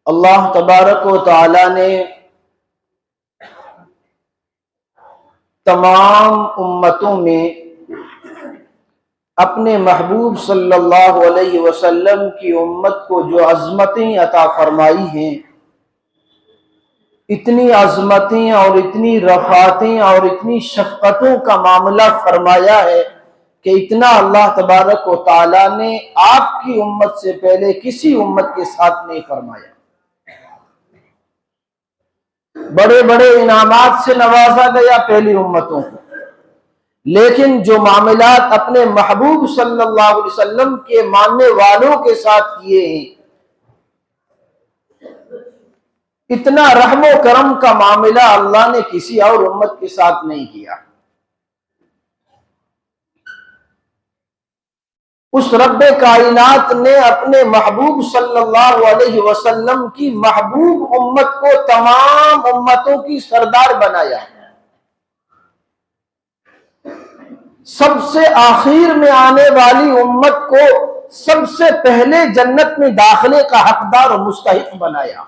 اللہ تبارک و تعالی نے تمام امتوں میں اپنے محبوب صلی اللہ علیہ وسلم کی امت کو جو عظمتیں عطا فرمائی ہیں، اتنی عظمتیں اور اتنی رفعتیں اور اتنی شفقتوں کا معاملہ فرمایا ہے کہ اتنا اللہ تبارک و تعالی نے آپ کی امت سے پہلے کسی امت کے ساتھ نہیں فرمایا۔ بڑے بڑے انعامات سے نوازا گیا پہلی امتوں کو، لیکن جو معاملات اپنے محبوب صلی اللہ علیہ وسلم کے ماننے والوں کے ساتھ کیے ہیں، اتنا رحم و کرم کا معاملہ اللہ نے کسی اور امت کے ساتھ نہیں کیا۔ اس رب کائنات نے اپنے محبوب صلی اللہ علیہ وسلم کی محبوب امت کو تمام امتوں کی سردار بنایا، سب سے آخر میں آنے والی امت کو سب سے پہلے جنت میں داخلے کا حقدار اور مستحق بنایا۔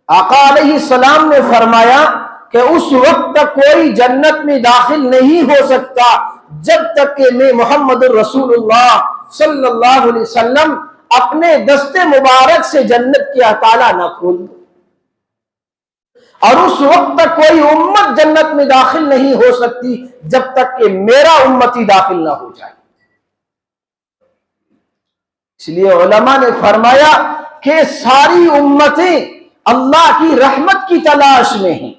آقا علیہ السلام نے فرمایا کہ اس وقت تک کوئی جنت میں داخل نہیں ہو سکتا جب تک کہ میں محمد الرسول اللہ صلی اللہ علیہ وسلم اپنے دست مبارک سے جنت کی تالا نہ کھول دوں، اور اس وقت تک کوئی امت جنت میں داخل نہیں ہو سکتی جب تک کہ میرا امتی داخل نہ ہو جائے۔ اس لیے علماء نے فرمایا کہ ساری امتیں اللہ کی رحمت کی تلاش میں ہیں،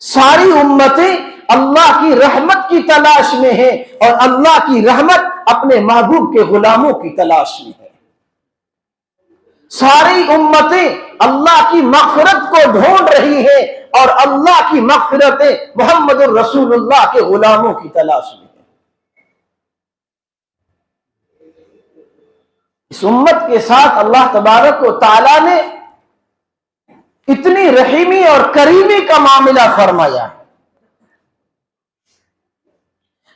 ساری امتیں اللہ کی رحمت کی تلاش میں ہیں، اور اللہ کی رحمت اپنے محبوب کے غلاموں کی تلاش میں ہے۔ ساری امتیں اللہ کی مغفرت کو ڈھونڈ رہی ہیں، اور اللہ کی مغفرتیں محمد الرسول اللہ کے غلاموں کی تلاش میں ہے۔ اس امت کے ساتھ اللہ تبارک و تعالی نے اتنی رحیمی اور کریمی کا معاملہ فرمایا ہے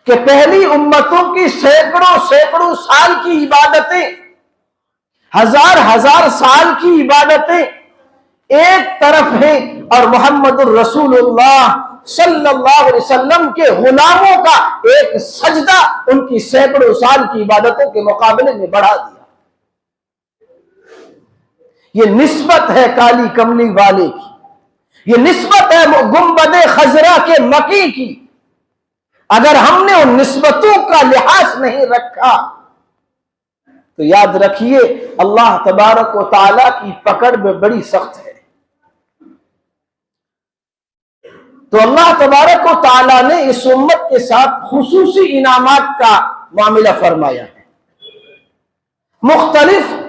کہ پہلی امتوں کی سینکڑوں سال کی عبادتیں، ہزار سال کی عبادتیں ایک طرف ہیں، اور محمد الرسول اللہ صلی اللہ علیہ وسلم کے غلاموں کا ایک سجدہ ان کی سینکڑوں سال کی عبادتوں کے مقابلے میں بڑھا دیا۔ یہ نسبت ہے کالی کملی والے کی، یہ نسبت ہے گنبد خضرا کے مکی کی۔ اگر ہم نے ان نسبتوں کا لحاظ نہیں رکھا تو یاد رکھیے اللہ تبارک و تعالی کی پکڑ میں بڑی سخت ہے۔ تو اللہ تبارک و تعالی نے اس امت کے ساتھ خصوصی انعامات کا معاملہ فرمایا ہے۔ مختلف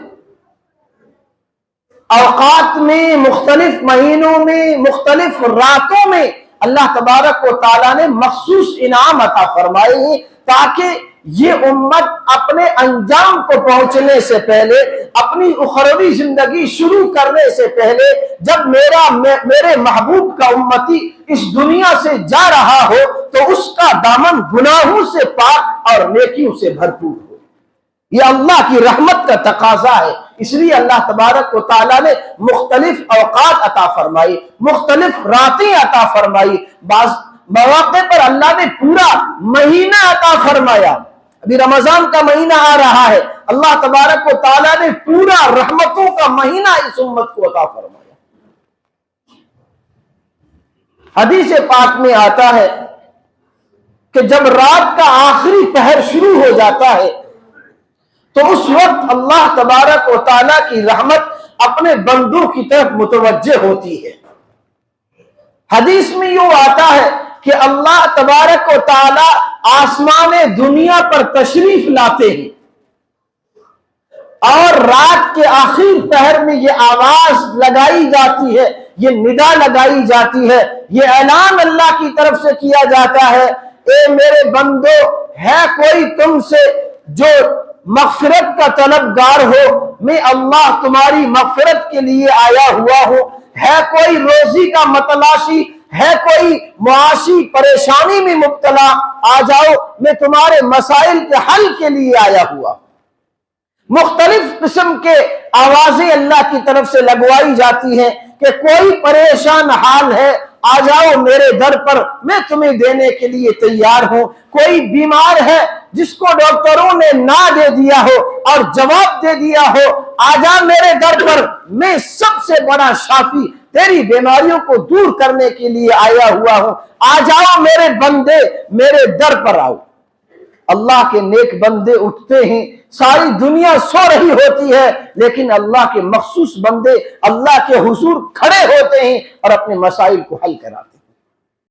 اوقات میں، مختلف مہینوں میں، مختلف راتوں میں اللہ تبارک و تعالیٰ نے مخصوص انعام عطا فرمائے ہیں، تاکہ یہ امت اپنے انجام کو پہنچنے سے پہلے، اپنی اخروی زندگی شروع کرنے سے پہلے، جب میرے محبوب کا امتی اس دنیا سے جا رہا ہو تو اس کا دامن گناہوں سے پاک اور نیکیوں سے بھرپور ہو۔ یہ اللہ کی رحمت کا تقاضا ہے، اس لیے اللہ تبارک و تعالیٰ نے مختلف اوقات عطا فرمائی، مختلف راتیں عطا فرمائی، بعض مواقع پر اللہ نے پورا مہینہ عطا فرمایا۔ ابھی رمضان کا مہینہ آ رہا ہے، اللہ تبارک و تعالیٰ نے پورا رحمتوں کا مہینہ اس امت کو عطا فرمایا۔ حدیث پاک میں آتا ہے کہ جب رات کا آخری پہر شروع ہو جاتا ہے تو اس وقت اللہ تبارک و تعالیٰ کی رحمت اپنے بندوں کی طرف متوجہ ہوتی ہے۔ حدیث میں یوں آتا ہے کہ اللہ تبارک و تعالیٰ آسمان دنیا پر تشریف لاتے ہیں، اور رات کے آخر پہر میں یہ آواز لگائی جاتی ہے، یہ ندا لگائی جاتی ہے، یہ اعلان اللہ کی طرف سے کیا جاتا ہے، اے میرے بندو، ہے کوئی تم سے جو مغفرت کا طلبگار ہو؟ میں اللہ تمہاری مغفرت کے لیے آیا ہوا ہوں۔ ہے کوئی روزی کا متلاشی؟ ہے کوئی معاشی پریشانی میں مبتلا، آ جاؤ میں تمہارے مسائل کے حل کے لیے آیا ہوا۔ مختلف قسم کے آوازیں اللہ کی طرف سے لگوائی جاتی ہیں کہ کوئی پریشان حال ہے، آ جاؤ میرے در پر، میں تمہیں دینے کے لیے تیار ہوں۔ کوئی بیمار ہے جس کو ڈاکٹروں نے نہ دے دیا ہو اور جواب دے دیا ہو، آ جا میرے در پر، میں سب سے بڑا شافی تیری بیماریوں کو دور کرنے کے لیے آیا ہوا ہوں، آ جاؤ میرے بندے، میرے در پر آؤ۔ اللہ کے نیک بندے اٹھتے ہیں، ساری دنیا سو رہی ہوتی ہے، لیکن اللہ کے مخصوص بندے اللہ کے حضور کھڑے ہوتے ہیں اور اپنے مسائل کو حل کراتے ہیں۔